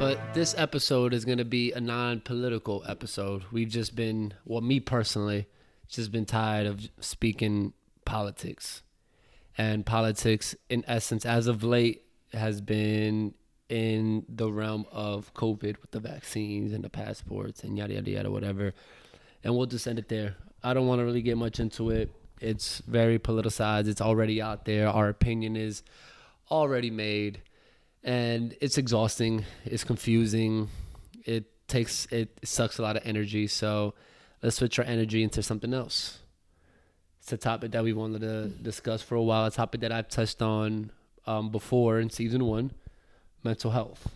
But this episode is going to be a non-political episode. We've just been, well, me personally, just been tired of speaking politics. And politics, in essence, as of late, has been in the realm of COVID with the vaccines and the passports and yada, yada, yada, whatever. And we'll just end it there. I don't want to really get much into it. It's very politicized. It's already out there. Our opinion is already made. And it's exhausting. It's confusing. It sucks a lot of energy. So let's switch our energy into something else. It's a topic that we wanted to discuss for a while. A topic that I've touched on before in season 1, mental health.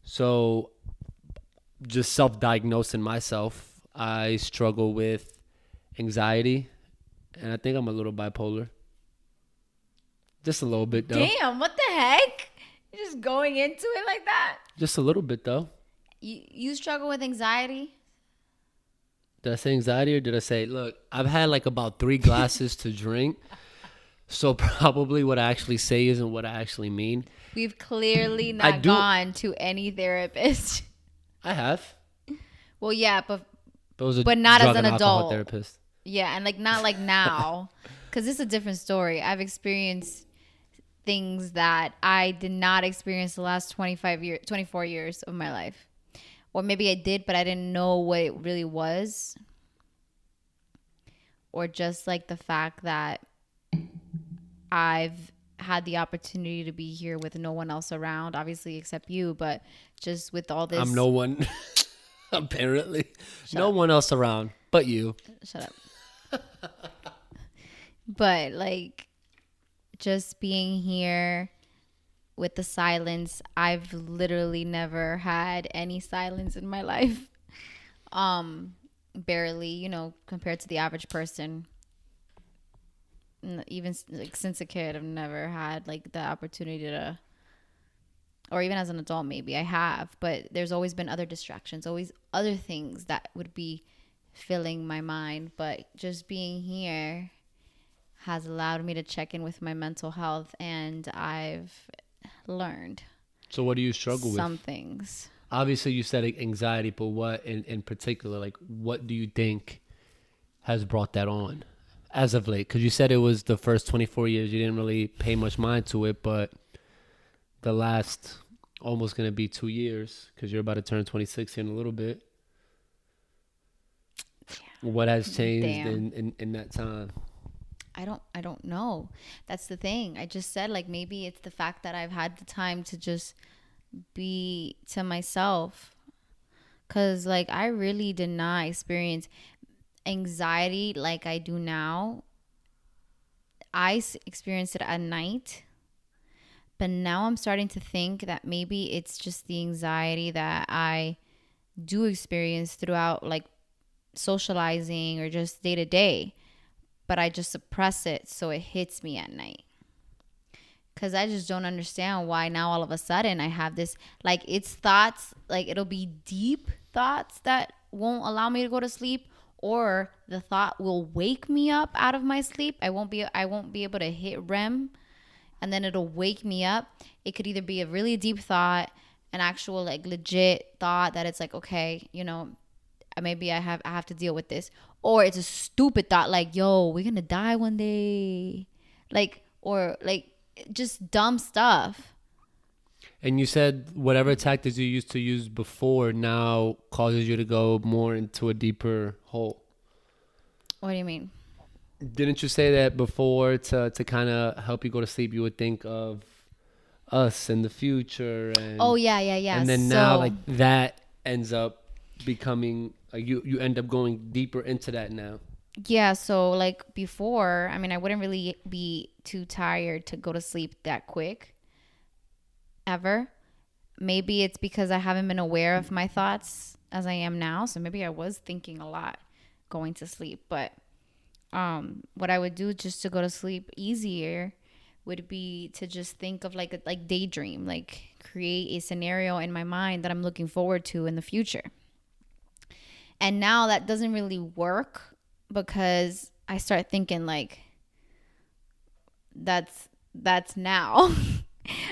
So just self-diagnosing myself, I struggle with anxiety, and I think I'm a little bipolar. Just a little bit, though. Damn, what the heck? You're just going into it like that? Just a little bit, though. You struggle with anxiety? Did I say anxiety or did I say, look, I've had like about 3 glasses to drink. So probably what I actually say isn't what I actually mean. We've clearly not gone to any therapist. I have. Well, yeah, but not as an adult. Therapist. Yeah, and not like now. Because it's a different story. I've experienced things that I did not experience the last 24 years of my life. Or maybe I did, but I didn't know what it really was. Or just like the fact that I've had the opportunity to be here with no one else around, obviously except you, but just with all this. I'm no one, apparently. No one else around but you. Shut up. But like just being here with the silence, I've literally never had any silence in my life. Barely, compared to the average person. Even like since a kid, I've never had like the opportunity to, or even as an adult, maybe I have, but there's always been other distractions, always other things that would be filling my mind. But just being here has allowed me to check in with my mental health, and I've learned. So what do you struggle with? Some things. Obviously you said anxiety, but what in particular, like what do you think has brought that on as of late? Because you said it was the first 24 years you didn't really pay much mind to it, but the last almost going to be 2 years, because you're about to turn 26 in a little bit. Yeah. What has changed in that time? I don't know. That's the thing. I just said, like, maybe it's the fact that I've had the time to just be to myself. Because, like, I really did not experience anxiety like I do now. I experienced it at night. But now I'm starting to think that maybe it's just the anxiety that I do experience throughout, like, socializing or just day to day. But I just suppress it so it hits me at night. Because I just don't understand why now all of a sudden I have this, like, it's thoughts, like it'll be deep thoughts that won't allow me to go to sleep, or the thought will wake me up out of my sleep. I won't be able to hit REM, and then it'll wake me up. It could either be a really deep thought, an actual like legit thought that it's like, okay, maybe I have to deal with this. Or it's a stupid thought like, yo, we're going to die one day. Like, or like just dumb stuff. And you said whatever tactics you used to use before now causes you to go more into a deeper hole. What do you mean? Didn't you say that before to kind of help you go to sleep, you would think of us in the future? And, oh, yeah. And then now like that ends up becoming you end up going deeper into that now. Yeah, so like before, I mean, I wouldn't really be too tired to go to sleep that quick ever. Maybe it's because I haven't been aware of my thoughts as I am now, so maybe I was thinking a lot going to sleep. But what I would do just to go to sleep easier would be to just think of like daydream, like create a scenario in my mind that I'm looking forward to in the future. And now that doesn't really work because I start thinking like that's now.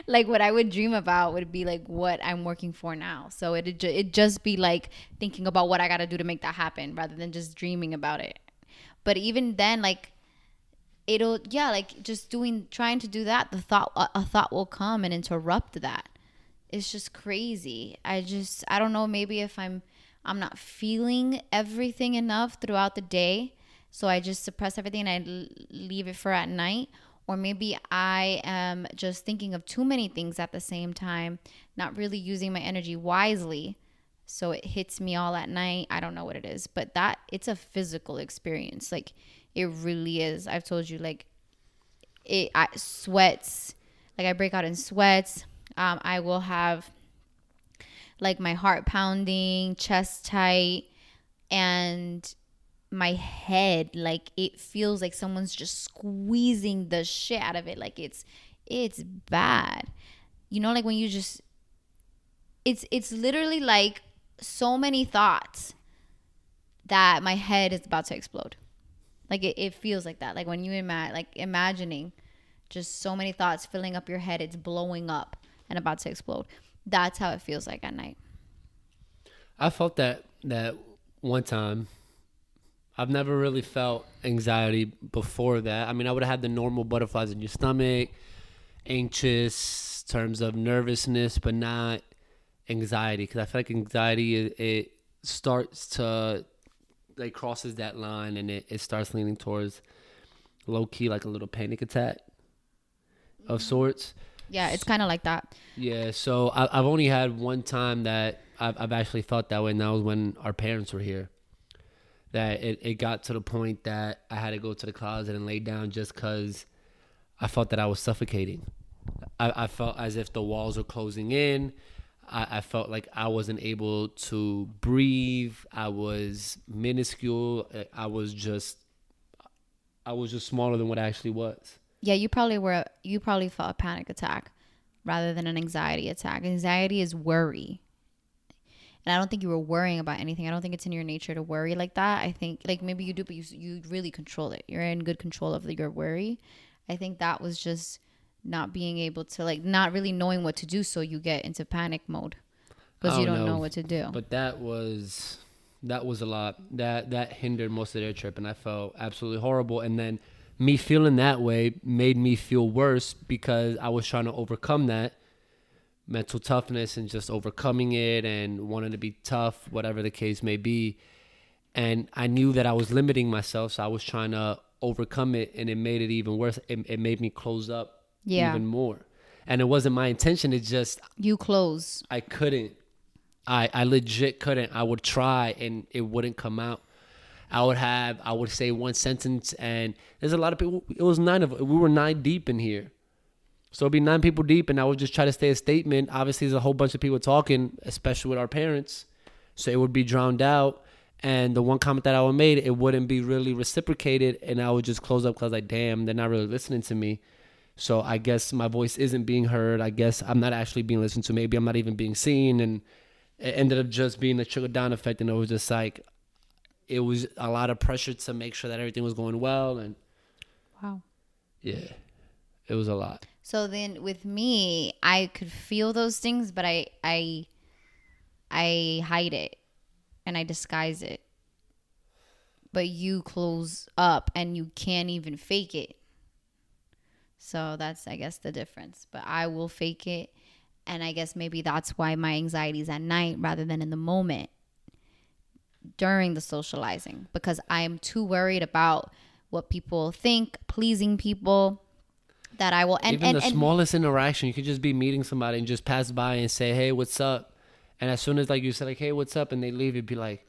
Like what I would dream about would be like what I'm working for now. So it'd just be like thinking about what I got to do to make that happen rather than just dreaming about it. But even then, like it'll, yeah, like just trying to do that, a thought will come and interrupt that. It's just crazy. I don't know, maybe if I'm not feeling everything enough throughout the day, so I just suppress everything and leave it for at night. Or maybe I am just thinking of too many things at the same time, not really using my energy wisely. So it hits me all at night. I don't know what it is, but it's a physical experience. Like it really is. I've told you, like sweats, like I break out in sweats. I will have like my heart pounding, chest tight, and my head, like it feels like someone's just squeezing the shit out of it. Like it's bad. You know, like when you just, it's literally like so many thoughts that my head is about to explode. Like it feels like that. Like when you imagining just so many thoughts filling up your head, it's blowing up and about to explode. That's how it feels like at night. I felt that one time. I've never really felt anxiety before that. I mean, I would have had the normal butterflies in your stomach, anxious, terms of nervousness, but not anxiety. Because I feel like anxiety, it starts to, like, crosses that line and it starts leaning towards low key, like a little panic attack of sorts. Yeah, it's kind of like that. Yeah, so I've only had one time that I've actually felt that way, and that was when our parents were here. That it got to the point that I had to go to the closet and lay down just because I felt that I was suffocating. I felt as if the walls were closing in. I felt like I wasn't able to breathe. I was minuscule. I was just smaller than what I actually was. Yeah, you probably felt a panic attack rather than an anxiety attack. Anxiety is worry. And I don't think you were worrying about anything. I don't think it's in your nature to worry like that. I think like maybe you do, but you really control it. You're in good control of your worry. I think that was just not being able to, like, not really knowing what to do. So you get into panic mode because you don't know what to do. But that was a lot. That hindered most of their trip, and I felt absolutely horrible. And then me feeling that way made me feel worse because I was trying to overcome that mental toughness and just overcoming it and wanting to be tough, whatever the case may be. And I knew that I was limiting myself, so I was trying to overcome it, and it made it even worse. It made me close up even more. And it wasn't my intention. It just... You close. I couldn't. I legit couldn't. I would try, and it wouldn't come out. I would say one sentence, and there's a lot of people. It was 9 of us. We were 9 deep in here. So it'd be 9 people deep, and I would just try to say a statement. Obviously, there's a whole bunch of people talking, especially with our parents. So it would be drowned out. And the one comment that I would make, it wouldn't be really reciprocated, and I would just close up because I was like, damn, they're not really listening to me. So I guess my voice isn't being heard. I guess I'm not actually being listened to. Maybe I'm not even being seen. And it ended up just being a trickle-down effect, and it was just like, it was a lot of pressure to make sure that everything was going well. And wow. Yeah, it was a lot. So then with me, I could feel those things, but I hide it and I disguise it. But you close up and you can't even fake it. So that's, I guess, the difference. But I will fake it. And I guess maybe that's why my anxiety is at night rather than in the moment during the socializing. Because I am too worried about what people think, pleasing people, that I will... Even the smallest interaction, you could just be meeting somebody and just pass by and say, hey, what's up? And as soon as like you say, like, hey, what's up? And they leave, you'd be like...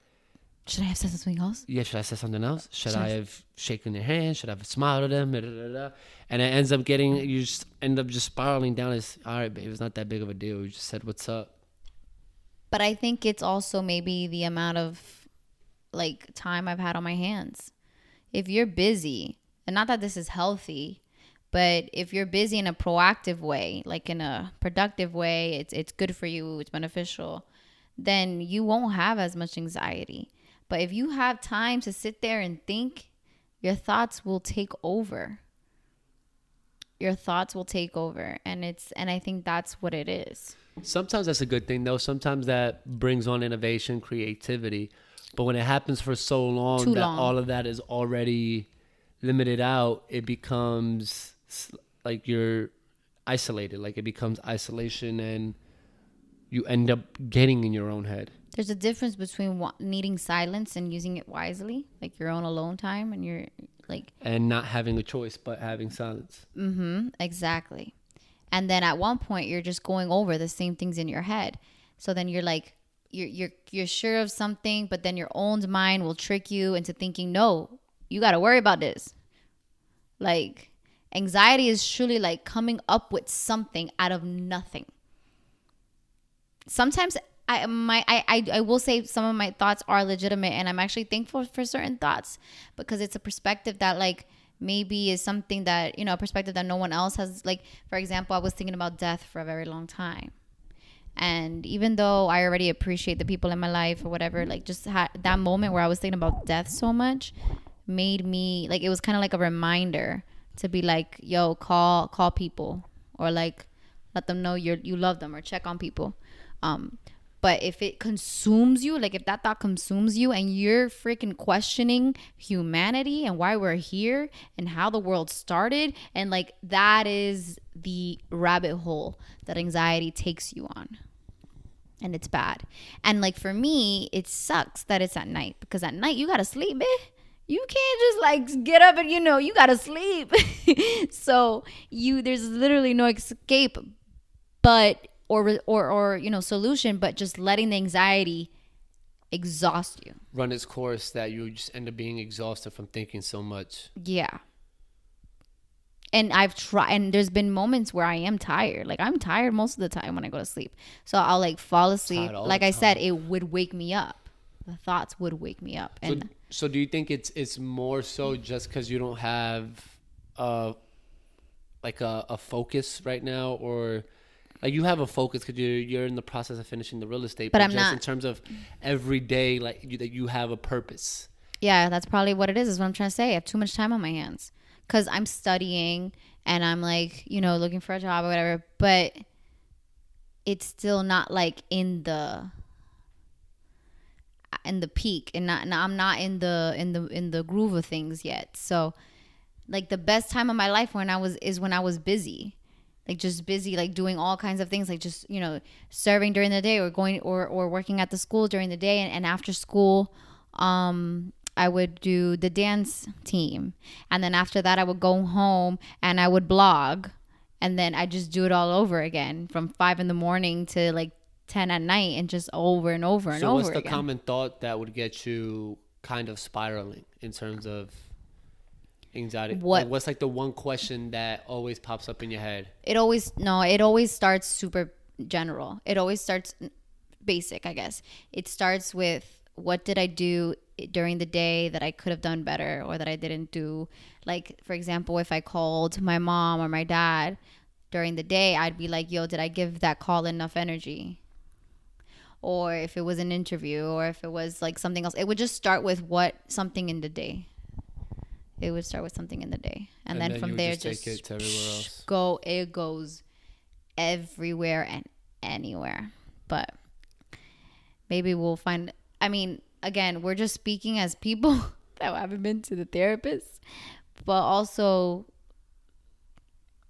Should I have said something else? Yeah, should I say something else? Should I have shaken their hand? Should I have smiled at them? And it ends up getting... You just end up just spiraling down as, all right, babe, it's not that big of a deal. You just said, what's up? But I think it's also maybe the amount of, like, time I've had on my hands. If you're busy, and not that this is healthy, but if you're busy in a proactive way, like in a productive way, it's good for you, it's beneficial, then you won't have as much anxiety. But if you have time to sit there and think, your thoughts will take over. your thoughts will take over, and I think that's what it is. Sometimes that's a good thing, though. Sometimes that brings on innovation, creativity. But when it happens for so long Too that long. all of that is already limited out, it becomes like you're isolated. Like it becomes isolation, and you end up getting in your own head. There's a difference between needing silence and using it wisely, like your own alone time, and you're like, And not having a choice but having silence. exactly. And then at one point you're just going over the same things in your head. So then you're like, you're sure of something, but then your own mind will trick you into thinking, no, you got to worry about this. Like, anxiety is truly like coming up with something out of nothing. Sometimes I will say some of my thoughts are legitimate, and I'm actually thankful for certain thoughts because it's a perspective that like maybe is something that, a perspective that no one else has. Like, for example, I was thinking about death for a very long time. And even though I already appreciate the people in my life or whatever, like just that moment where I was thinking about death so much made me like, it was kind of like a reminder to be like, yo, call people, or like let them know you love them, or check on people. But if it consumes you, like if that thought consumes you and you're freaking questioning humanity and why we're here and how the world started, and like that is the rabbit hole that anxiety takes you on. And it's bad. And like for me, it sucks that it's at night, because at night you gotta sleep, bitch. You can't just like get up and you gotta sleep. So there's literally no escape, but or solution, but just letting the anxiety exhaust you, run its course, that you just end up being exhausted from thinking so much. Yeah. And I've tried, and there's been moments where I am tired. Like I'm tired most of the time when I go to sleep, so I'll like fall asleep. Like I said, it would wake me up. The thoughts would wake me up. And so do you think it's more so just because you don't have like a focus right now, or like you have a focus because you're in the process of finishing the real estate, but I'm just not in terms of every day, like that you have a purpose. Yeah, that's probably what it is what I'm trying to say. I have too much time on my hands because I'm studying and I'm like, looking for a job or whatever, but it's still not like in the peak, and I'm not in the groove of things yet. So like the best time of my life when I was busy. Like just busy, like doing all kinds of things, like just, serving during the day, or going or working at the school during the day. And after school, I would do the dance team. And then after that, I would go home and I would blog. And then I just do it all over again from 5 a.m. to like 10 at night, and just over and over and over again. So what's the common thought that would get you kind of spiraling in terms of anxiety? What's like the one question that always pops up in your head? It always starts super general. It always starts basic, I guess. It starts with, what did I do during the day that I could have done better, or that I didn't do? Like, for example, if I called my mom or my dad during the day, I'd be like, yo, did I give that call enough energy? Or if it was an interview, or if it was like something else, it would just start with something in the day. It would start with something in the day. And then from there, just take it to everywhere else. It goes everywhere and anywhere. But maybe we'll find, again, we're just speaking as people that haven't been to the therapist. But also,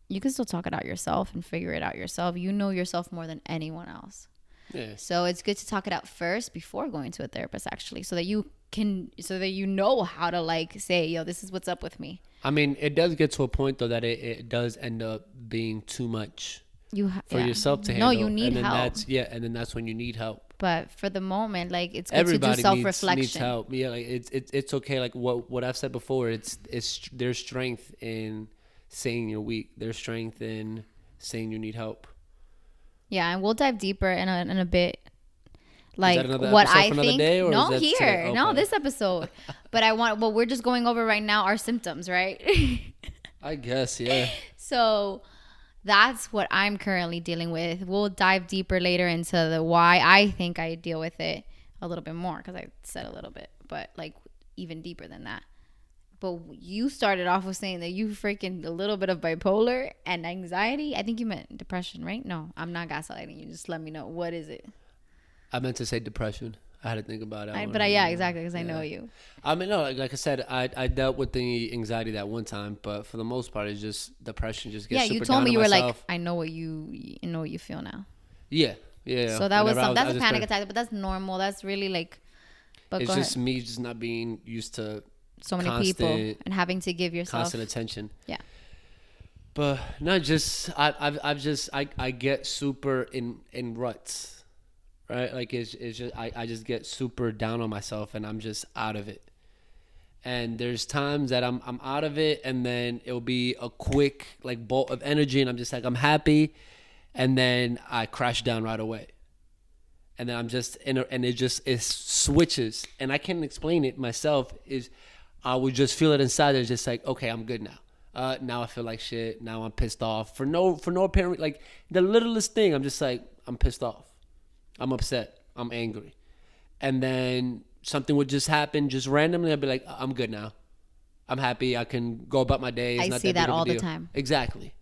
you can still talk it out yourself and figure it out yourself. You know yourself more than anyone else. Yeah. So it's good to talk it out first before going to a therapist, actually, so that you know how to like say, yo, this is what's up with me. It does get to a point though that it does end up being too much for yourself to handle. No, you need help. And then that's when you need help. But for the moment, like, it's good to do self-reflection. Needs help. Yeah, like it's okay. Like what I've said before, it's there's strength in saying you're weak. There's strength in saying you need help. Yeah, and we'll dive deeper in a bit. Like what I think. Day, or no, here. Okay. No, this episode. But we're just going over right now our symptoms, right? I guess, yeah. So that's what I'm currently dealing with. We'll dive deeper later into the why I think I deal with it a little bit more, because I said a little bit, but like even deeper than that. But you started off with saying that you freaking a little bit of bipolar and anxiety. I think you meant depression, right? No, I'm not gaslighting you. Just let me know. What is it? I meant to say depression. I had to think about it. Yeah, exactly, because I know you. I mean, no, like I said, I dealt with the anxiety that one time, but for the most part, it's just depression. Just gets super you told me down you on were myself. like, I know what you feel now. Yeah. So that was that's a panic attack, but that's normal. That's really like. But it's just me just not being used to so many people and having to give yourself constant attention. Yeah. But not just I get super in ruts. Right, like it's just I just get super down on myself and I'm just out of it. And there's times that I'm out of it, and then it'll be a quick like bolt of energy, and I'm just like I'm happy, and then I crash down right away. And then I'm just and it switches, and I can't explain it myself. Is I would just feel it inside. It's just like, okay, I'm good now. Now I feel like shit. Now I'm pissed off for no apparent, like the littlest thing. I'm just like I'm pissed off. I'm upset. I'm angry. And then something would just happen just randomly. I'd be like, I'm good now. I'm happy. I can go about my day. It's I see that all the time. Exactly.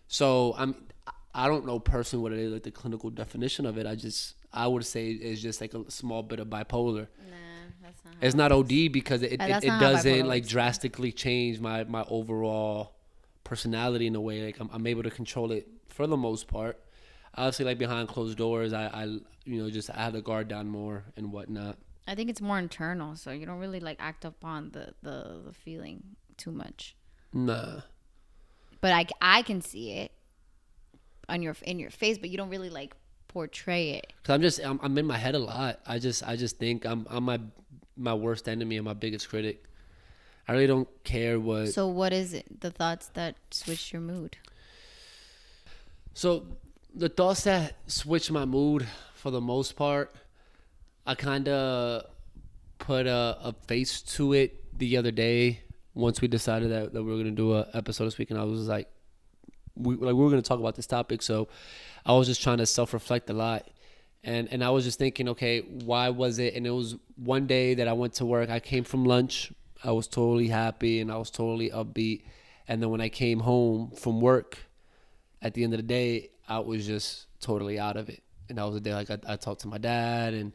So I don't know personally what it is, like the clinical definition of it. I would say it's just like a small bit of bipolar. Nah, that's not. It's not OD because it doesn't like works. drastically change my overall personality in a way. Like I'm able to control it for the most part. Obviously, like behind closed doors, I I have the guard down more and whatnot. I think it's more internal, so you don't really like act up on the feeling too much. Nah. But I can see it in your face, but you don't really like portray it. Cause I'm in my head a lot. I just think I'm my worst enemy and my biggest critic. I really don't care what. So what is it? The thoughts that switch your mood? So the thoughts that switch my mood, for the most part, I kind of put a face to it the other day. Once we decided that we were gonna do an episode this week, and I was like, we were gonna talk about this topic. So I was just trying to self-reflect a lot, and I was just thinking, okay, why was it? And it was one day that I went to work. I came from lunch. I was totally happy and I was totally upbeat. And then when I came home from work, at the end of the day, I was just totally out of it. And that was the day like I talked to my dad and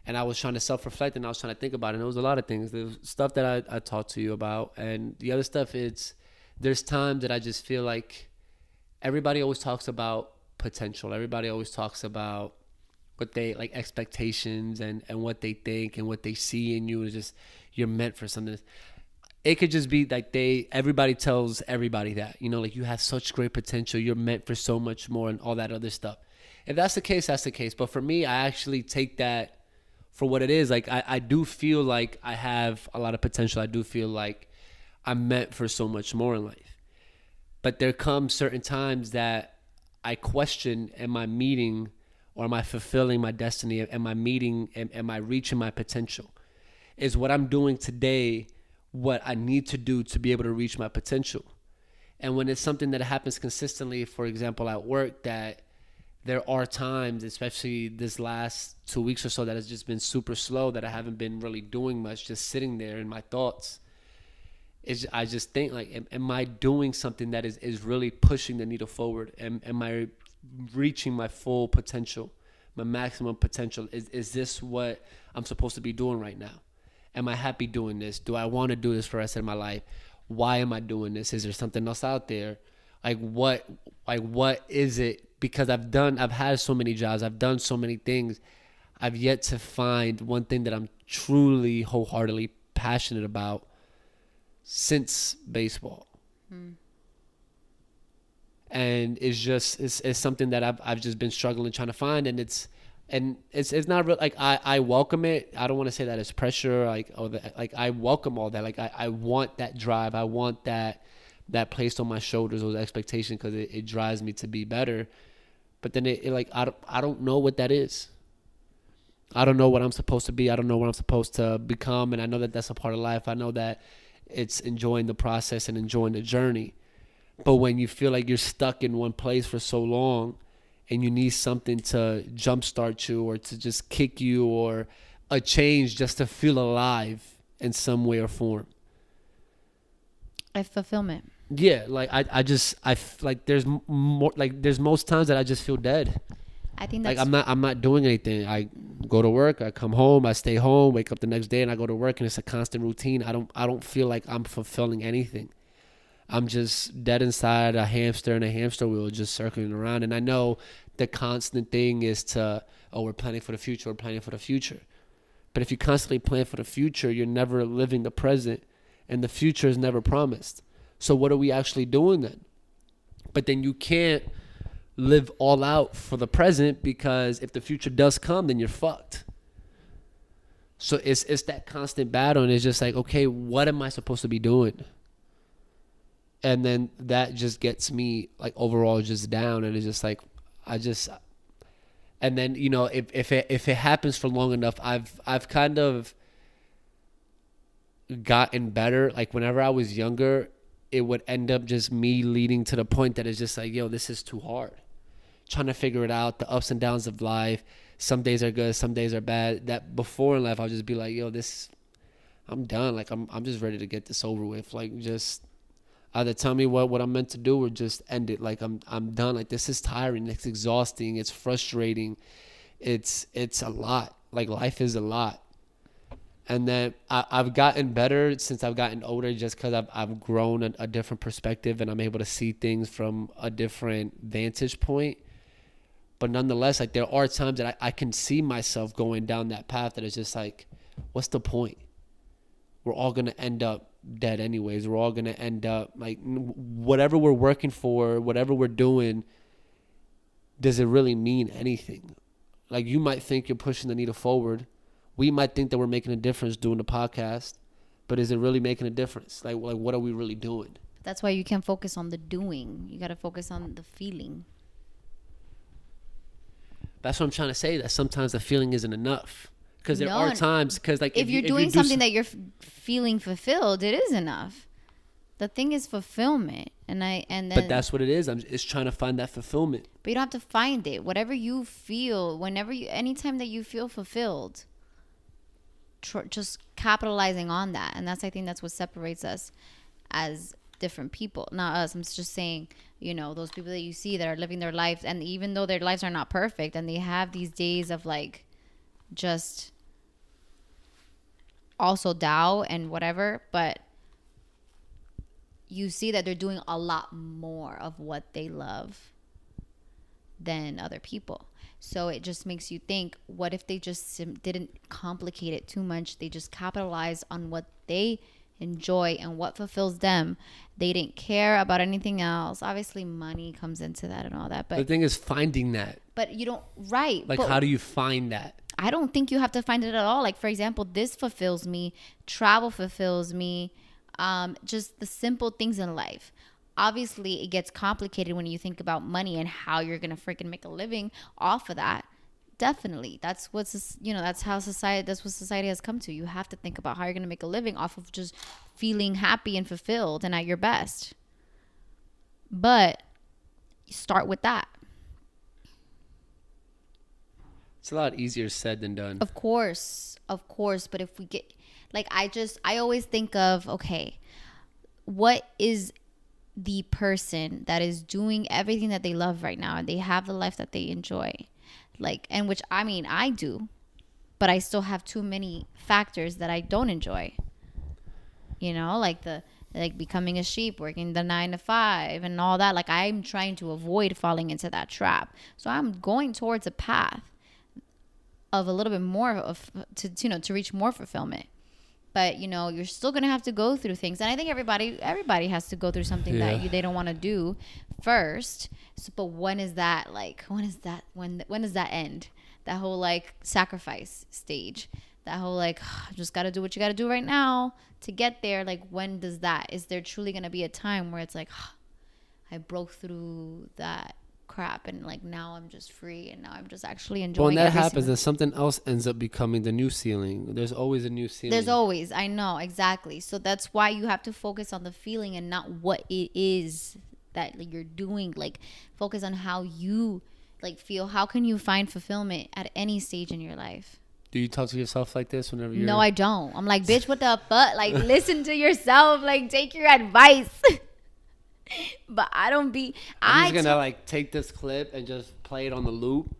I was trying to self-reflect and I was trying to think about it. And there was a lot of things. There was stuff that I talked to you about. And the other stuff is there's times that I just feel like everybody always talks about potential. Everybody always talks about what they like, expectations and what they think and what they see in you. Is just you're meant for something. It could just be like everybody tells everybody that, like you have such great potential. You're meant for so much more and all that other stuff. If that's the case, that's the case. But for me, I actually take that for what it is. Like I do feel like I have a lot of potential. I do feel like I'm meant for so much more in life. But there come certain times that I question, am I meeting or am I fulfilling my destiny? Am I meeting, am I reaching my potential? Is what I'm doing today what I need to do to be able to reach my potential? And when it's something that happens consistently, for example, at work, that there are times, especially this last 2 weeks or so, that has just been super slow, that I haven't been really doing much, just sitting there in my thoughts. I just think like, am I doing something that is really pushing the needle forward? Am I reaching my full potential, my maximum potential? Is this what I'm supposed to be doing right now? Am I happy doing this? Do I want to do this for the rest of my life? Why am I doing this? Is there something else out there? Like what is it? Because I've had so many jobs. I've done so many things. I've yet to find one thing that I'm truly, wholeheartedly passionate about since baseball. And it's something that I've just been struggling trying to find, and it's not real. Like I welcome it. I don't want to say that it's pressure. Like I welcome all that. Like I want that drive. I want that placed on my shoulders, those expectations, because it drives me to be better. But then it like I don't know what that is. I don't know what I'm supposed to be. I don't know what I'm supposed to become. And I know that that's a part of life. I know that it's enjoying the process and enjoying the journey. But when you feel like you're stuck in one place for so long and you need something to jumpstart you or to just kick you or a change just to feel alive in some way or form, Fulfillment. Yeah, like like there's more, like there's most times that I just feel dead. I think Like that's I'm not doing anything. I go to work, I come home, I stay home, wake up the next day, and I go to work, and it's a constant routine. I don't feel like I'm fulfilling anything. I'm just dead inside a hamster in a hamster wheel, just circling around. And I know the constant thing is to, oh, we're planning for the future, we're planning for the future. But if you constantly plan for the future, you're never living the present, and the future is never promised. So what are we actually doing then? But then you can't live all out for the present, because if the future does come, then you're fucked. So it's that constant battle, and it's just like, okay, what am I supposed to be doing? And then that just gets me like overall just down, and it's just like and then, you know, if it happens for long enough, I've kind of gotten better. Like whenever I was younger, it would end up just me leading to the point that it's just like, yo, this is too hard. Trying to figure it out, the ups and downs of life. Some days are good, some days are bad. That before in life, I'll just be like, yo, I'm done. Like I'm just ready to get this over with. Like just either tell me what I'm meant to do, or just end it. Like I'm done. Like this is tiring. It's exhausting. It's frustrating. It's a lot. Like life is a lot. And then I've gotten better since I've gotten older, just because I've grown a different perspective, and I'm able to see things from a different vantage point. But nonetheless, like there are times that I can see myself going down that path that is just like, what's the point? We're all going to end up dead anyways. We're all going to end up like whatever we're working for, whatever we're doing, does it really mean anything? Like you might think you're pushing the needle forward. We might think that we're making a difference doing the podcast, but is it really making a difference? Like what are we really doing? That's why you can't focus on the doing. You got to focus on the feeling. That's what I'm trying to say, that sometimes the feeling isn't enough. Because there are times, because like if you're doing something that you're feeling fulfilled, it is enough. The thing is fulfillment, but that's what it is. It's trying to find that fulfillment. But you don't have to find it. Whatever you feel, anytime that you feel fulfilled, just capitalizing on that, and I think that's what separates us as different people. Not us. I'm just saying, you know, those people that you see that are living their lives, and even though their lives are not perfect, and they have these days of like just also doubt and whatever, but you see that they're doing a lot more of what they love than other people. So it just makes you think, what if they just didn't complicate it too much? They just capitalized on what they enjoy and what fulfills them. They didn't care about anything else. Obviously money comes into that and all that, but the thing is finding that. But you don't, right? Like, how do you find that? I don't think you have to find it at all. Like, for example, this fulfills me. Travel fulfills me. Just the simple things in life. Obviously, it gets complicated when you think about money and how you're gonna freaking make a living off of that. Definitely, that's what's, you know, that's what society has come to. You have to think about how you're gonna make a living off of just feeling happy and fulfilled and at your best. But you start with that. It's a lot easier said than done. Of course. But if we get, like, I always think of, okay, what is the person that is doing everything that they love right now and they have the life that they enjoy? Like, and which, I mean, I do, but I still have too many factors that I don't enjoy. You know, like becoming a sheep, working the 9 to 5 and all that. Like, I'm trying to avoid falling into that trap. So I'm going towards a path of a little bit more to reach more fulfillment. But, you know, you're still going to have to go through things. And I think everybody has to go through something that they don't want to do first. So, but when does that end? That whole, like, sacrifice stage. That whole, like, just got to do what you got to do right now to get there. Like, when does that? Is there truly going to be a time where it's like, I broke through that crap and like now I'm just free and now I'm just actually enjoying it. When that happens, then something else ends up becoming the new ceiling. There's always a new ceiling. I know, exactly. So that's why you have to focus on the feeling and not what it is that you're doing. Like, focus on how you like feel. How can you find fulfillment at any stage in your life? Do you talk to yourself like this whenever you're... No, I don't. I'm like, bitch, what the fuck? Like, listen to yourself. Like, take your advice. But I don't be... I'm just gonna take this clip and just play it on the loop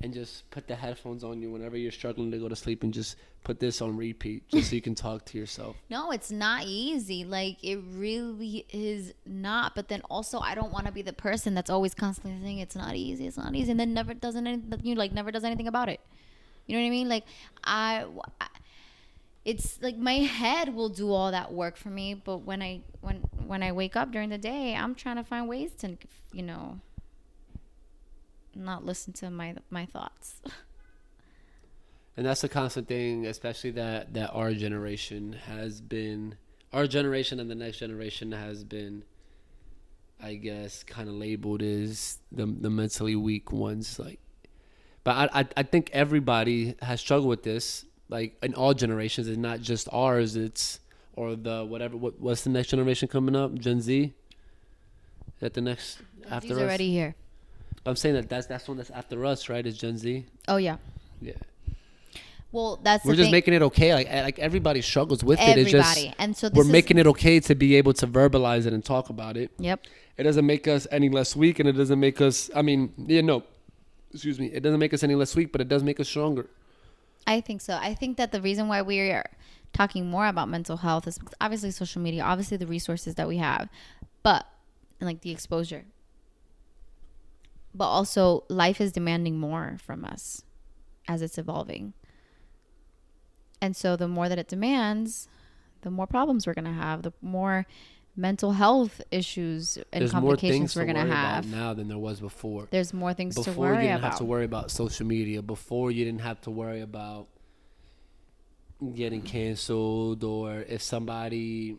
and just put the headphones on you whenever you're struggling to go to sleep and just put this on repeat just so you can talk to yourself. No, it's not easy. Like, it really is not. But then also, I don't want to be the person that's always constantly saying it's not easy, and then never does anything about it. You know what I mean? Like, it's like my head will do all that work for me, but when I wake up during the day, I'm trying to find ways to, not listen to my thoughts. And that's a constant thing, especially that our generation and the next generation has been, I guess, kind of labeled as the mentally weak ones. Like, but I think everybody has struggled with this, like in all generations. It's not just ours. What's the next generation coming up? Gen Z? Is that the next after us? He's already here. I'm saying that's one that's after us, right? Is Gen Z? Oh yeah. Yeah. Well, that's we're just making it okay. Like everybody struggles with it. It's just and so we're making it okay to be able to verbalize it and talk about it. Yep. It doesn't make us any less weak, and it doesn't make us. Excuse me. It doesn't make us any less weak, but it does make us stronger. I think so. I think that the reason why we are talking more about mental health is because obviously social media, obviously the resources that we have, and like the exposure. But also life is demanding more from us as it's evolving. And so the more that it demands, the more problems we're going to have, the more mental health issues and complications we're going to have now than there was before. There's more things to worry about. Before you didn't have to worry about social media. Before you didn't have to worry about getting canceled, or if somebody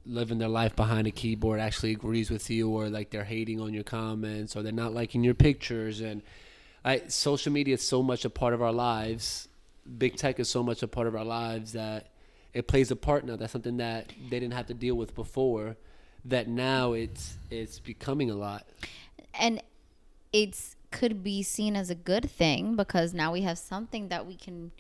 living their life behind a keyboard actually agrees with you, or like they're hating on your comments, or they're not liking your pictures. And social media is so much a part of our lives. Big tech is so much a part of our lives that it plays a part now. That's something that they didn't have to deal with before, that now it's becoming a lot. And it's could be seen as a good thing because now we have something that we can,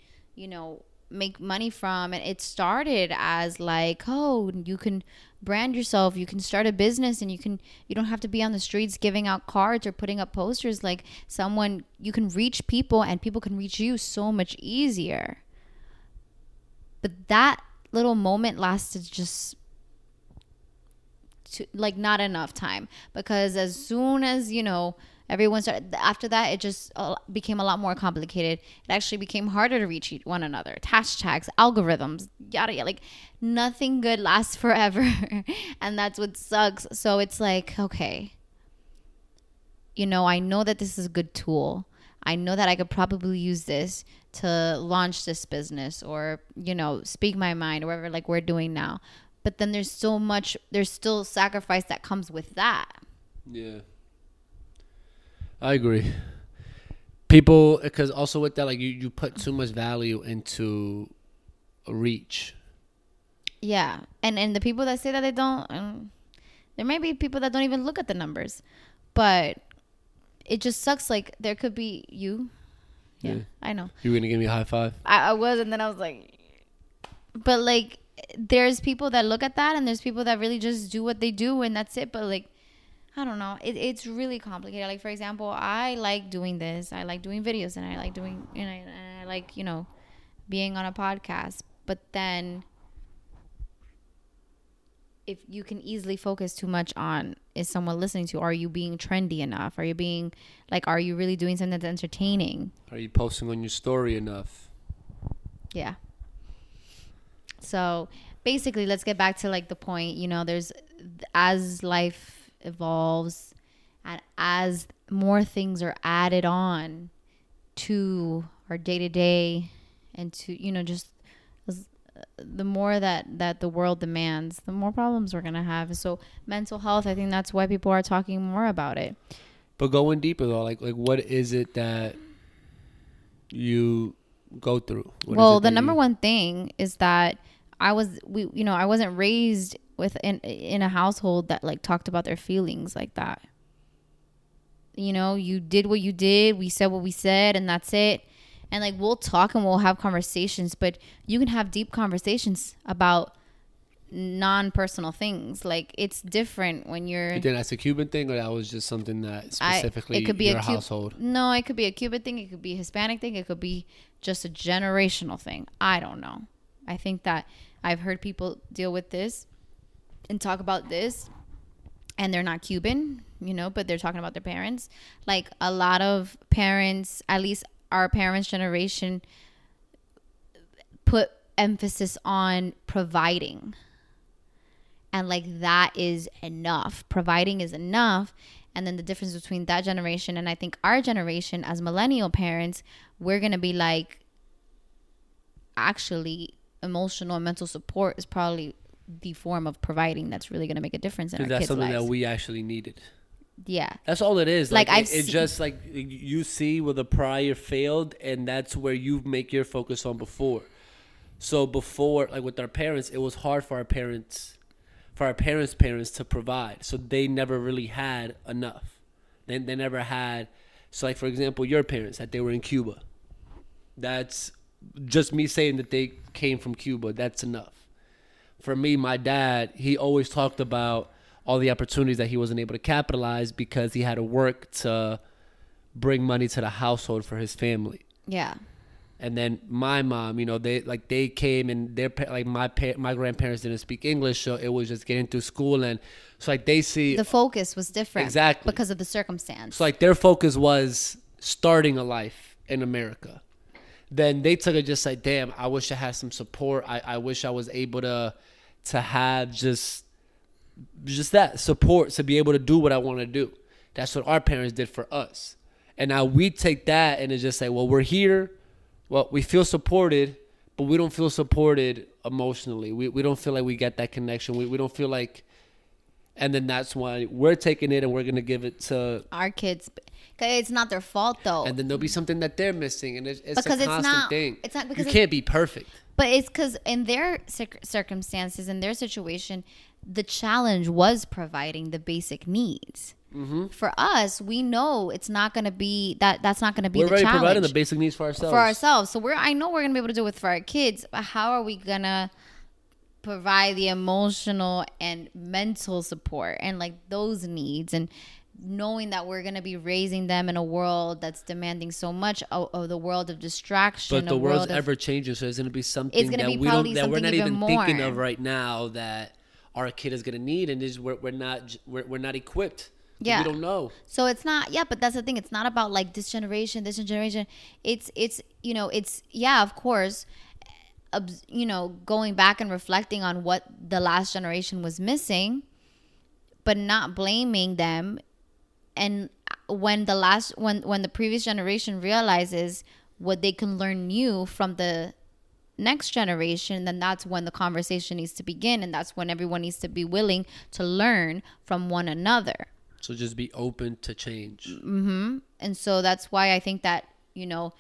make money from. And it started as like, oh, you can brand yourself, you can start a business, and you don't have to be on the streets giving out cards or putting up posters. Like you can reach people, and people can reach you so much easier. But that little moment lasted just not enough time, because as soon as everyone started, after that it just became a lot more complicated. It actually became harder to reach one another. Hashtags, algorithms, yada yada. Like nothing good lasts forever, and that's what sucks. So it's like, okay, I know that this is a good tool. I know that I could probably use this to launch this business, or, speak my mind, or whatever, like we're doing now. But then there's still sacrifice that comes with that. Yeah. I agree. People, because also with that, like you put too much value into reach. Yeah. And the people that say that they don't, there may be people that don't even look at the numbers, but it just sucks. Like there could be you. Yeah. I know. You were going to give me a high five? I was, and then I was like, but like there's people that look at that, and there's people that really just do what they do, and that's it. But like, I don't know. It's really complicated. Like, for example, I like doing this. I like doing videos, and I like doing, and I like, being on a podcast. But then if you can easily focus too much on, is someone listening to, are you being trendy enough? Are you being, are you really doing something that's entertaining? Are you posting on your story enough? Yeah. So basically, let's get back to the point, there's, as life evolves and as more things are added on to our day-to-day, and to just the more that the world demands, the more problems we're gonna have. So mental health, I think that's why people are talking more about it. But going deeper though, like what is it that you go through? Well, the number one thing is that I wasn't raised in a household that talked about their feelings like that. You did what you did, we said what we said, and that's it. And like we'll talk and we'll have conversations, but you can have deep conversations about non-personal things. Like it's different when you're. You think that's a Cuban thing, or that was just something that specifically it could be your a household? No, it could be a Cuban thing. It could be a Hispanic thing. It could be just a generational thing. I don't know. I think that I've heard people deal with this and talk about this, and they're not Cuban, you know, but they're talking about their parents. Like a lot of parents, at least our parents' generation, put emphasis on providing. And like that is enough. Providing is enough. And then the difference between that generation and I think our generation as millennial parents, we're going to be like, actually, emotional and mental support is probably the form of providing that's really going to make a difference in our kids' lives. That's something that we actually needed. Yeah. That's all it is. Like it's just like you see where the prior failed, and that's where you make your focus on before. So before, like with our parents, it was hard for our parents to provide. So they never really had enough. They never had. So like, for example, your parents, that they were in Cuba. That's just me saying that they came from Cuba. That's enough. For me, my dad, he always talked about all the opportunities that he wasn't able to capitalize because he had to work to bring money to the household for his family. Yeah. And then my mom, you know, they came and their like my grandparents didn't speak English, so it was just getting through school, and so like they see the focus was different exactly because of the circumstance. So like their focus was starting a life in America. Then they took it just like, damn, I wish I had some support. I wish I was able to have just that support to be able to do what I want to do. That's what our parents did for us, and now we take that and it's just like, well, we're here. Well, we feel supported, but we don't feel supported emotionally. We don't feel like we get that connection. We don't feel like, and then that's why we're taking it and we're going to give it to our kids. It's not their fault though. And then there'll be something that they're missing, and it's because a constant thing. It's not because you can't be perfect. But it's because in their circumstances, in their situation, the challenge was providing the basic needs. Mm-hmm. For us, we know it's not going to be that. That's not going to be the challenge. We're already providing the basic needs for ourselves. So I know we're going to be able to do it for our kids. But how are we going to provide the emotional and mental support and like those needs, and knowing that we're going to be raising them in a world that's demanding so much of the world of distraction. But the world's ever changing, so there's going to be something that we're not even thinking of right now that our kid is going to need, and we're not equipped. Yeah, we don't know. So it's not. Yeah, but that's the thing. It's not about like this generation. It's you know, it's yeah, of course. You know, going back and reflecting on what the last generation was missing, but not blaming them. And when the previous generation realizes what they can learn new from the next generation, then that's when the conversation needs to begin, and that's when everyone needs to be willing to learn from one another. So just be open to change. Mm-hmm. And so that's why I think that, you know,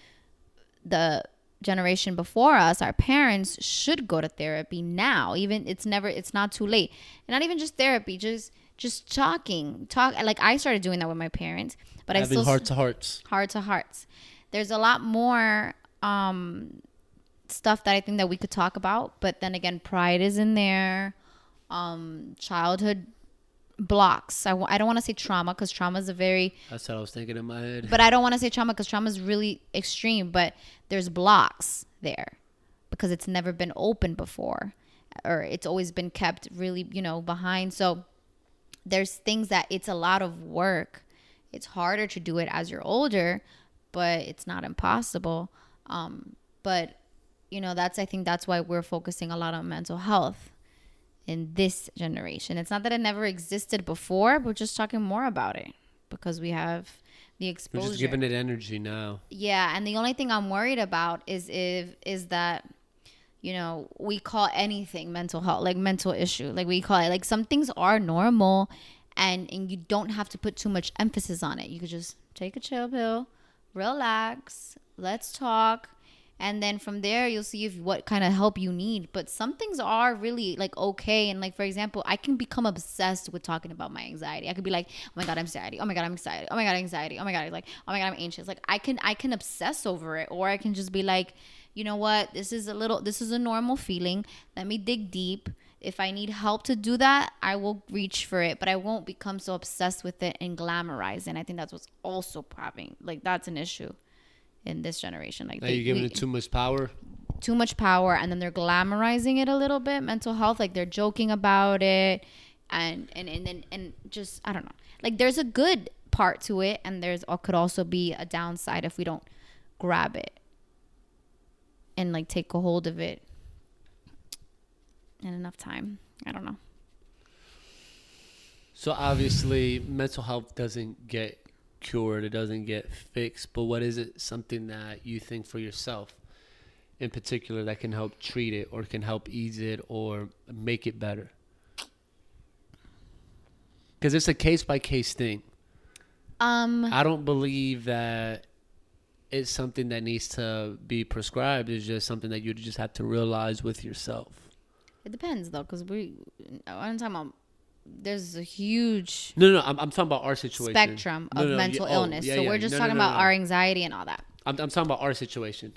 the generation before us, our parents, should go to therapy now. Even it's not too late. And not even just therapy, just talk. Like I started doing that with my parents, but having heart to hearts. There's a lot more stuff that I think that we could talk about, but then again, pride is in there. Childhood blocks. I don't want to say trauma, because trauma is that's what I was thinking in my head. But I don't want to say trauma because trauma is really extreme, but there's blocks there because it's never been open before, or it's always been kept really, you know, behind. So there's things that it's a lot of work. It's harder to do it as you're older, but it's not impossible. But you know, I think that's why we're focusing a lot on mental health in this generation. It's not that it never existed before, but we're just talking more about it because we have the exposure. We're just giving it energy now. Yeah, and the only thing I'm worried about is that, you know, we call anything mental health, like mental issue. Like we call it, like some things are normal, and you don't have to put too much emphasis on it. You could just take a chill pill, relax, let's talk. And then from there, you'll see if what kind of help you need. But some things are really like okay. And like, for example, I can become obsessed with talking about my anxiety. I could be like, oh my God, I'm anxiety. Oh my God, I'm excited. Oh my God, anxiety. Oh my God, like, oh my God, I'm anxious. Like I can obsess over it. Or I can just be like, you know what? This is a normal feeling. Let me dig deep. If I need help to do that, I will reach for it, but I won't become so obsessed with it and glamorize it. And I think that's what's also having, like, that's an issue in this generation. Like, you're giving it too much power. Too much power, and then they're glamorizing it a little bit. Mental health, like they're joking about it, and just I don't know. Like, there's a good part to it, and there's could also be a downside if we don't grab it and like take a hold of it in enough time. I don't know. So obviously mental health doesn't get cured, it doesn't get fixed, but what is it, something that you think for yourself in particular that can help treat it or can help ease it or make it better? Because it's a case by case thing. I don't believe that it's something that needs to be prescribed. It's just something that you just have to realize with yourself. It depends though, because I'm talking about, there's a huge No, I'm talking about our situation. Spectrum of mental illness. So we're just talking about our anxiety and all that. I'm talking about our situation.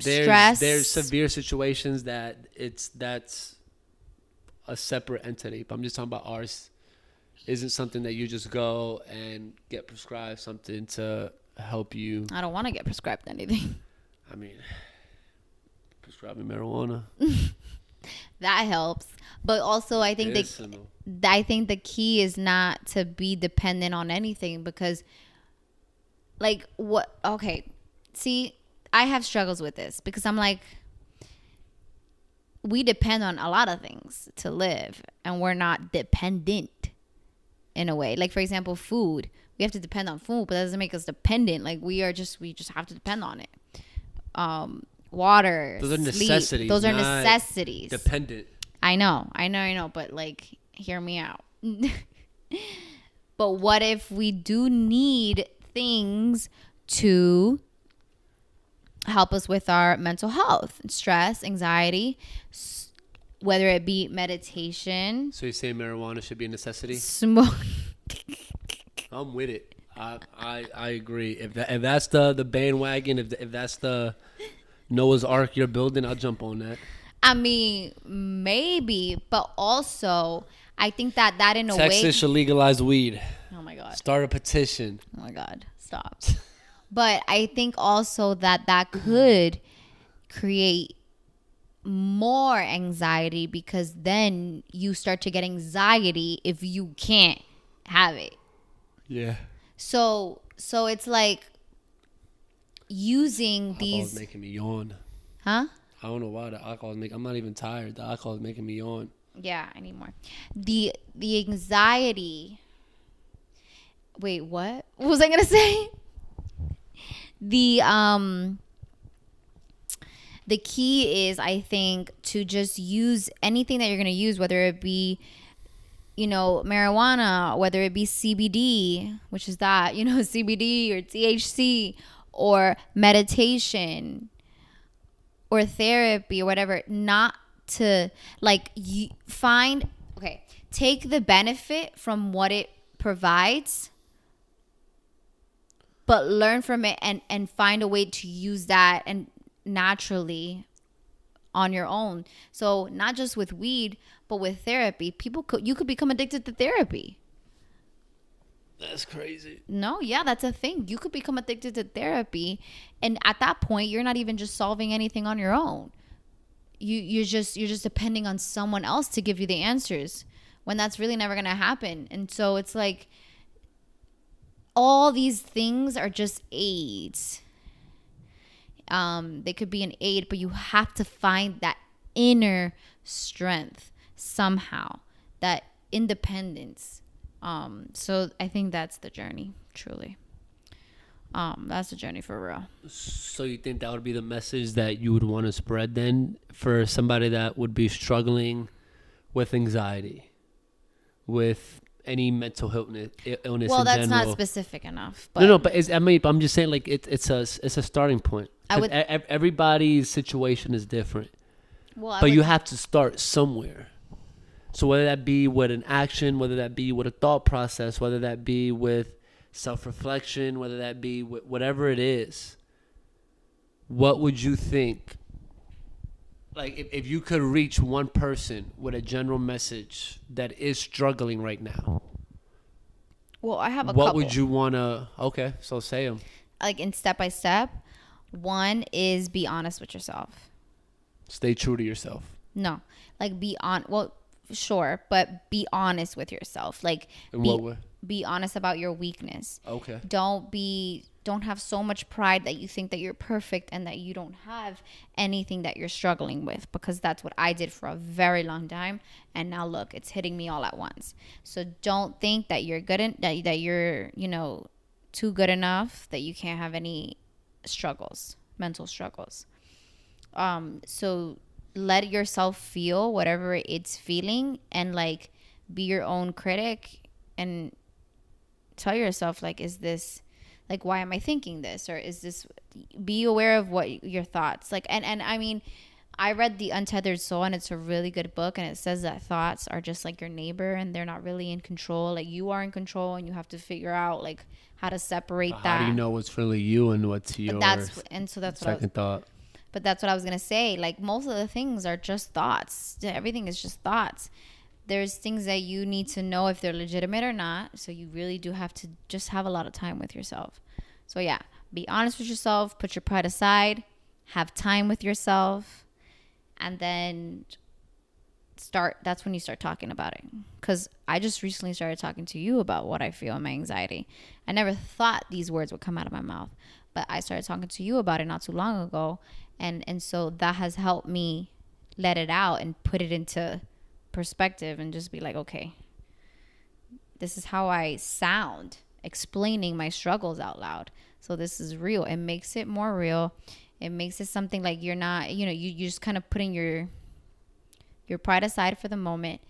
Stress. There's severe situations that's a separate entity. But I'm just talking about ours. Isn't something that you just go and get prescribed something to help you. I don't want to get prescribed anything. I mean, prescribe me marijuana. That helps. But also I think the key is not to be dependent on anything, because like see, I have struggles with this because I'm like, we depend on a lot of things to live, and we're not dependent in a way. Like, for example, food. We have to depend on food, but that doesn't make us dependent. Like, we just have to depend on it. Water, those are sleep, necessities. Those are necessities. Dependent. I know, but like, hear me out. But what if we do need things to help us with our mental health, stress, anxiety, whether it be meditation? So you're saying marijuana should be a necessity? Smoke. I'm with it. I agree. If that's the bandwagon, if that's the Noah's Ark you're building, I'll jump on that. I mean, maybe, but also I think that in a way, Texas should legalize weed. Oh my God. Start a petition. Oh my God. Stop. But I think also that could create more anxiety, because then you start to get anxiety if you can't have it. Yeah. So it's like using Alcohol these. is making me yawn. Huh? I don't know why the alcohol is making. I'm not even tired. The alcohol is making me yawn. Yeah, I need more. The anxiety. Wait, what? What was I gonna say? The key is, I think, to just use anything that you're gonna use, whether it be, marijuana, whether it be CBD, which is that, CBD or THC, or meditation or therapy or whatever, not to like take the benefit from what it provides, but learn from it and find a way to use that and naturally on your own. So not just with weed, but with therapy. You could become addicted to therapy. That's crazy. No, yeah, that's a thing. You could become addicted to therapy, and at that point, you're not even just solving anything on your own. You're just depending on someone else to give you the answers, when that's really never gonna happen. And so it's like, all these things are just aids. They could be an aid, but you have to find that inner strength somehow, that independence. So I think that's the journey, truly. That's the journey for real. So you think that would be the message that you would want to spread then for somebody that would be struggling with anxiety, with any mental illness Well, in that's general? not specific enough. But No, but I'm just saying, like, it's a starting point. I would. Everybody's situation is different. Well, But you have to start somewhere. So whether that be with an action, whether that be with a thought process, whether that be with self-reflection, whether that be with whatever it is, what would you think? Like if you could reach one person with a general message that is struggling right now, Well, I have a what couple. would you want to, okay, so say them. Like in step by step. One is be honest with yourself. Stay true to yourself. No, like well, sure, but be honest with yourself. Like In what way? Be honest about your weakness. Okay. Don't have so much pride that you think that you're perfect and that you don't have anything that you're struggling with, because that's what I did for a very long time, and now look, it's hitting me all at once. So don't think that you're that you're, too good enough, that you can't have any struggles, mental struggles. So let yourself feel whatever it's feeling, and like be your own critic, and tell yourself, like, is this, like, why am I thinking this? Or is this, be aware of what your thoughts, like, and I mean, I read The Untethered Soul, and it's a really good book, and it says that thoughts are just like your neighbor, and they're not really in control. Like, you are in control, and you have to figure out, like, how to separate that. How do you know what's really you and what's yours? That's second thought. But that's what I was gonna say. Like, most of the things are just thoughts. Everything is just thoughts. There's things that you need to know if they're legitimate or not. So you really do have to just have a lot of time with yourself. So yeah, be honest with yourself. Put your pride aside. Have time with yourself, and then that's when you start talking about it. Because I just recently started talking to you about what I feel in my anxiety. I never thought these words would come out of my mouth, but I started talking to you about it not too long ago, and so that has helped me let it out and put it into perspective, and just be like, okay, this is how I sound explaining my struggles out loud. So this is real. It makes it more real. It makes it something like you're not, you just kind of putting your pride aside for the moment,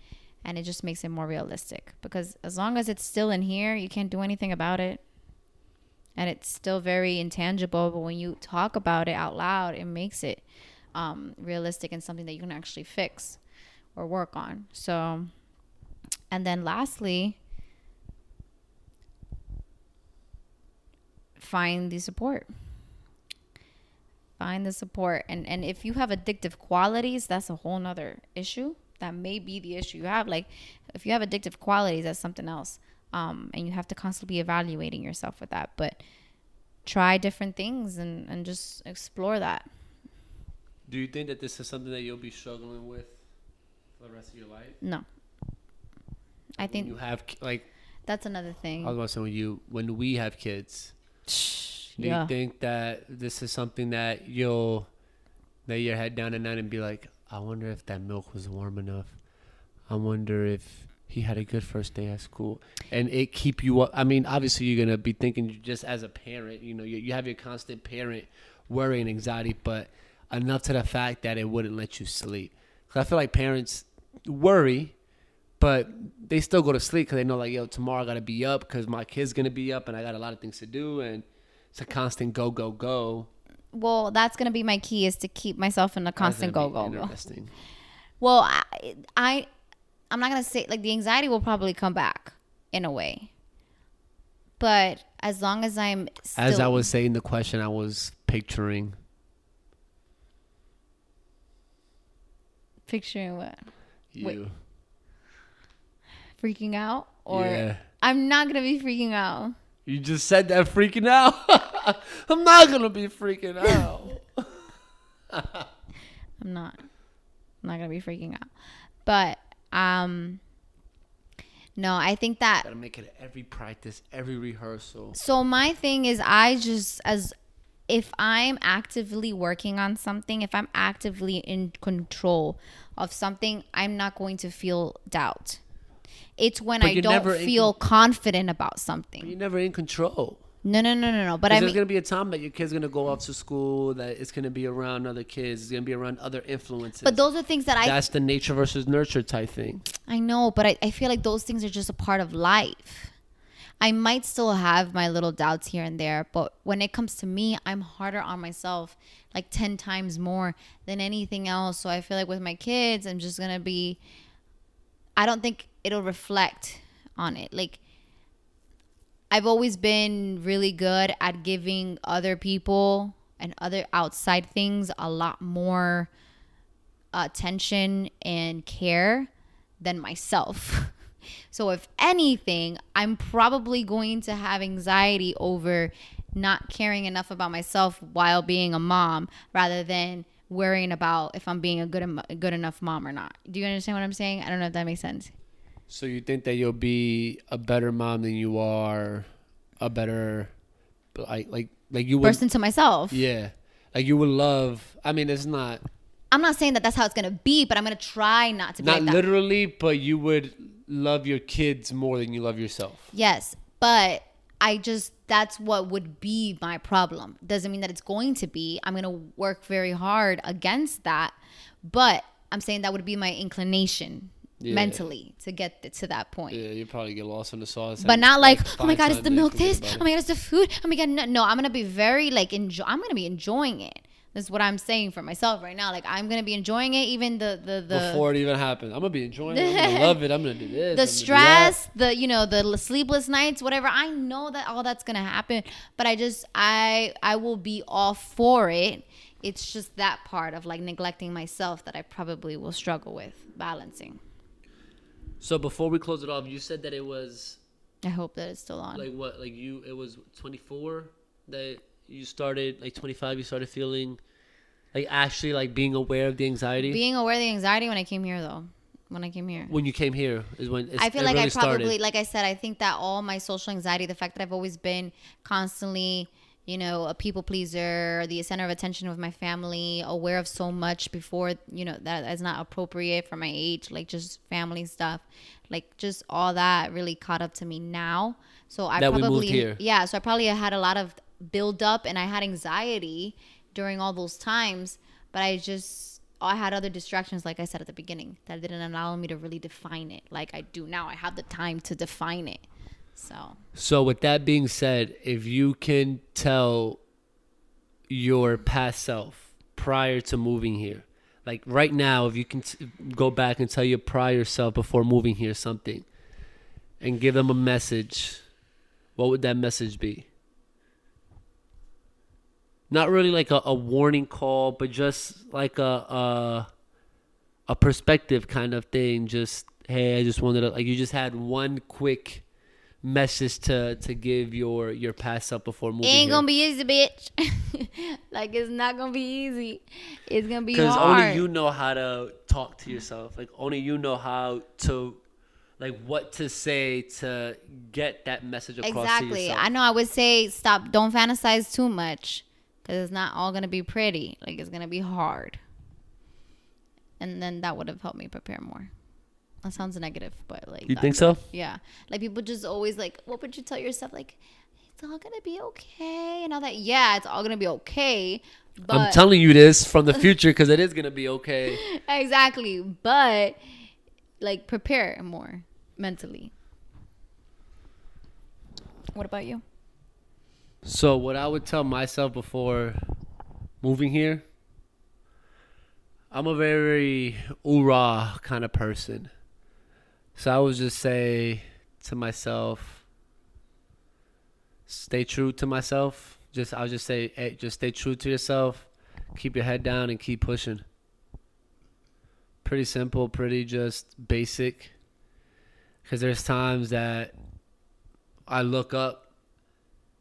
and it just makes it more realistic, because as long as it's still in here, you can't do anything about it, and it's still very intangible. But when you talk about it out loud, it makes it realistic and something that you can actually fix or work on. So, and then lastly, find the support. And if you have addictive qualities, that's a whole nother issue. That may be the issue you have. Like, if you have addictive qualities, that's something else. And you have to constantly be evaluating yourself with that. But try different things and just explore that. Do you think that this is something that you'll be struggling with for the rest of your life? No. I think you have, like, that's another thing. I was about to say, when we have kids, do you think that this is something that you'll lay your head down at night and be like, I wonder if that milk was warm enough? I wonder if he had a good first day at school, and it keep you up. I mean, obviously you're going to be thinking, just as a parent, you have your constant parent worry and anxiety, but enough to the fact that it wouldn't let you sleep. 'Cause I feel like parents worry, but they still go to sleep because they know, like, yo, tomorrow I got to be up because my kid's going to be up and I got a lot of things to do, and it's a constant go, go, go. Well, that's going to be my key, is to keep myself in a constant go, go, go. Interesting. Well, I'm not going to say, like, the anxiety will probably come back in a way. But as long as I'm still... As I was saying the question, I was picturing... Picturing what? You. Wait. Freaking out? Or yeah. I'm not going to be freaking out. You just said that, freaking out. I'm not going to be freaking out. I'm not going to be freaking out. But... no, I think that gotta make it every practice, every rehearsal. So my thing is, if I'm actively working on something, if I'm actively in control of something, I'm not going to feel doubt. It's when I don't feel confident about something. But you're never in control. No. But there's going to be a time that your kid's going to go off to school, that it's going to be around other kids, it's going to be around other influences. But those are things that that's the nature versus nurture type thing. I know, but I feel like those things are just a part of life. I might still have my little doubts here and there, but when it comes to me, I'm harder on myself, like 10 times more than anything else. So I feel like with my kids, I'm just going to be, I don't think it'll reflect on it. Like, I've always been really good at giving other people and other outside things a lot more attention and care than myself. So if anything, I'm probably going to have anxiety over not caring enough about myself while being a mom rather than worrying about if I'm being a good enough mom or not. Do you understand what I'm saying? I don't know if that makes sense. So you think that you'll be a better mom than you are a better like you would Person to myself. Yeah. Like you would love, I mean, it's not I'm not saying that that's how it's going to be, but I'm going to try not to be not like that. literally, but you would love your kids more than you love yourself. Yes, but that's what would be my problem. Doesn't mean that it's going to be. I'm going to work very hard against that, but I'm saying that would be my inclination mentally to get to that point. Yeah, you probably get lost in the sauce. But not like, oh my God, is the milk this? Oh my God, is the food? Oh my God, no. I'm going to be very like, I'm going to be enjoying it. That's what I'm saying for myself right now. Like, I'm going to be enjoing it even the before it even happens. I'm going to be enjoying it. I'm going to love it. I'm going to do this. The stress, the sleepless nights, whatever. I know that all that's going to happen, but I will be all for it. It's just that part of like neglecting myself that I probably will struggle with balancing. So before we close it off, you said that it was, I hope that it's still on. like what? Like it was 24 that you started, like 25 you started feeling like actually like being aware of the anxiety? Being aware of the anxiety when I came here though. When I came here. When you came here is when I feel like really I probably started. like I said, I think that all my social anxiety, the fact that I've always been constantly, a people pleaser, the center of attention of my family, aware of so much before, that is not appropriate for my age, like just family stuff, like just all that really caught up to me now. So I that probably we moved here. Yeah, so I probably had a lot of build up and I had anxiety during all those times, but I had other distractions, like I said at the beginning, that didn't allow me to really define it like I do now. I have the time to define it. So with that being said, if you can tell your past self prior to moving here, like right now, if you can go back and tell your prior self before moving here something and give them a message, what would that message be? Not really like a warning call, but just like a perspective kind of thing. Just, hey, I just wanted to, like, you just had one quick message to give your past self before moving ain't here. gonna be easy, bitch. Like, it's not gonna be easy. It's gonna be hard. Because only you know how to talk to yourself. Like, only you know how to, like, what to say to get that message across to yourself. Exactly. I know I would say don't fantasize too much, because it's not all gonna be pretty. Like, it's gonna be hard. And then that would have helped me prepare more. That sounds negative, but like, you think so? Yeah. Like, people just always like, what would you tell yourself? Like, it's all gonna be okay and all that. Yeah, it's all gonna be okay. But I'm telling you this from the future because it is gonna be okay. Exactly, but like, prepare more mentally. What about you? So what I would tell myself before moving here, I'm a very oorah kind of person. So I would just say to myself, stay true to myself. I'll just say, hey, just stay true to yourself. Keep your head down and keep pushing. Pretty simple, pretty just basic. Because there's times that I look up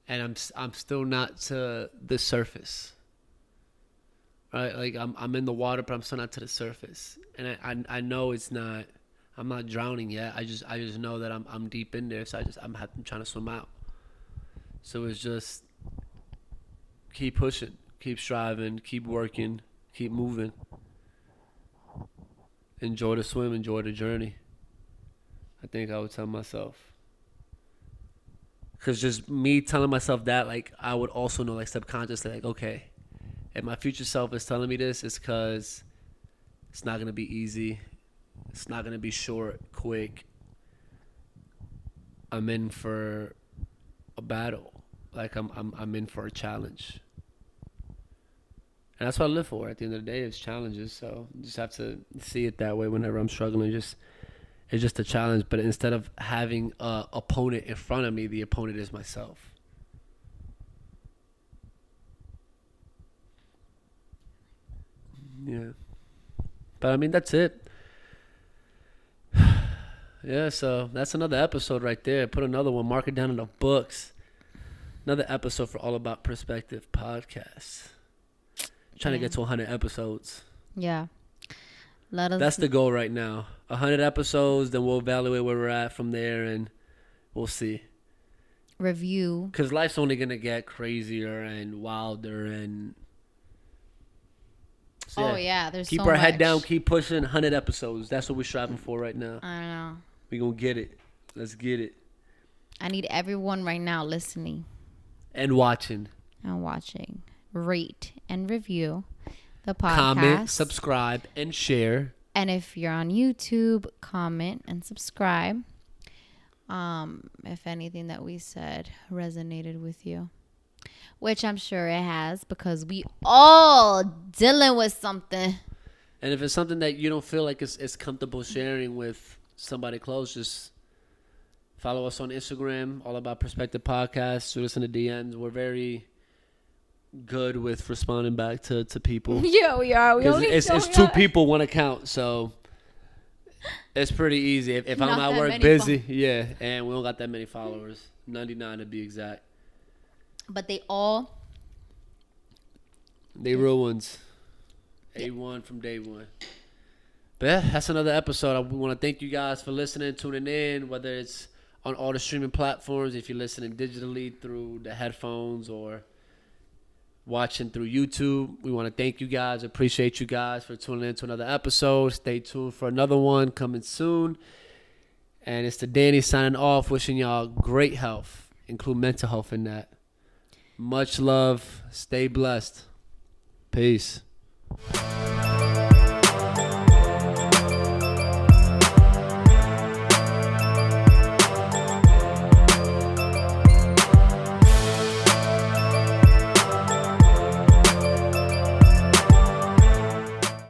and I'm still not to the surface. Right? Like I'm in the water, but I'm still not to the surface. And I know it's not. I'm not drowning yet. I just know that I'm deep in there. So I'm trying to swim out. So it's just keep pushing, keep striving, keep working, keep moving. Enjoy the swim, enjoy the journey. I think I would tell myself. Because just me telling myself that, like, I would also know, like, subconsciously, like, okay, if my future self is telling me this, it's because it's not going to be easy. It's not going to be short, quick. I'm in for a battle. Like I'm in for a challenge. And that's what I live for. At the end of the day, it's challenges. So you just have to see it that way whenever I'm struggling. It's just a challenge. But instead of having a opponent in front of me, the opponent is myself. Yeah. But I mean, that's it. Yeah, so that's another episode right there. Put another one. Mark it down in the books. Another episode for All About Perspective podcast. Trying to get to 100 episodes. Yeah. That's the goal right now. 100 episodes, then we'll evaluate where we're at from there, and we'll see. Review. Because life's only going to get crazier and wilder. And so, yeah, there's keep so our much. head down, keep pushing. 100 episodes. That's what we're striving for right now. I know. We're going to get it. Let's get it. I need everyone right now listening. And watching. Rate and review the podcast. Comment, subscribe, and share. And if you're on YouTube, comment and subscribe. If anything that we said resonated with you, which I'm sure it has, because we all dealing with something. And if it's something that you don't feel like it's comfortable sharing with somebody close, just follow us on Instagram, All About Perspective Podcast. Shoot us in the DMs. We're very good with responding back to people. Yeah, we are. It's two people, one account, so it's pretty easy. If I'm at work busy, and we don't got that many followers, 99 to be exact. But they real ones. A1 from day one. But yeah, that's another episode. I want to thank you guys for listening, tuning in, whether it's on all the streaming platforms, if you're listening digitally through the headphones or watching through YouTube. We want to thank you guys. Appreciate you guys for tuning in to another episode. Stay tuned for another one coming soon. And it's the Danny signing off, wishing y'all great health, include mental health in that. Much love. Stay blessed. Peace.